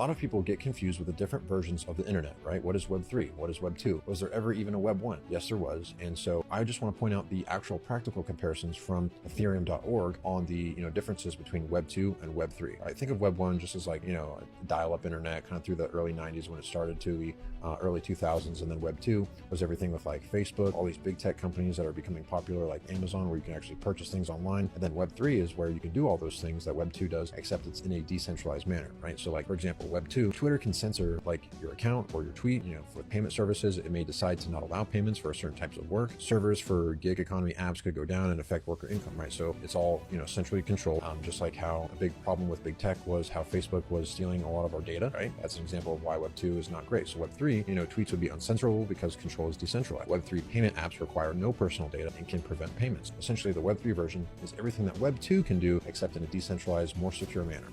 lot of people get confused with the different versions of the internet, right? What is Web3? What is Web2? Was there ever even a Web1? Yes, there was. And so I just want to point out the actual practical comparisons from Ethereum.org on the differences between Web2 and Web3. I think of Web1 just as like a dial-up internet kind of through the early 90s when it started to the early 2000s, and then Web2 was everything with like Facebook, all these big tech companies that are becoming popular like Amazon, where you can actually purchase things online. And then Web3 is where you can do all those things that Web2 does, except it's in a decentralized manner, right? So like, for example, Web2, Twitter can censor like your account or your tweet. For payment services, it may decide to not allow payments for certain types of work. Servers for gig economy apps could go down and affect worker income, right? So it's all centrally controlled, just like how a big problem with big tech was how Facebook was stealing a lot of our data, right? That's an example of why Web2 is not great. So Web3, tweets would be uncensorable because control is decentralized. Web3 payment apps require no personal data and can prevent payments. Essentially, the Web3 version is everything that Web2 can do, except in a decentralized, more secure manner.